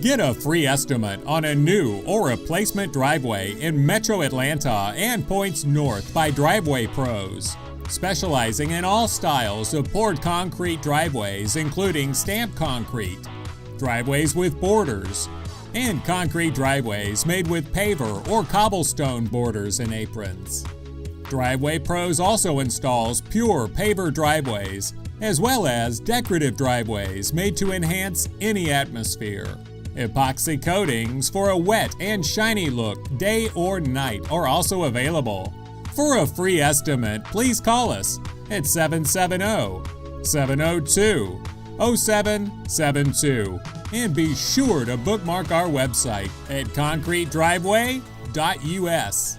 Get a free estimate on a new or replacement driveway in Metro Atlanta and points north by Driveway Pros, specializing in all styles of poured concrete driveways, including stamped concrete, driveways with borders, and concrete driveways made with paver or cobblestone borders and aprons. Driveway Pros also installs pure paver driveways, as well as decorative driveways made to enhance any atmosphere. Epoxy coatings for a wet and shiny look day or night are also available. For a free estimate, please call us at 770-702-0772 and be sure to bookmark our website at concretedriveway.us.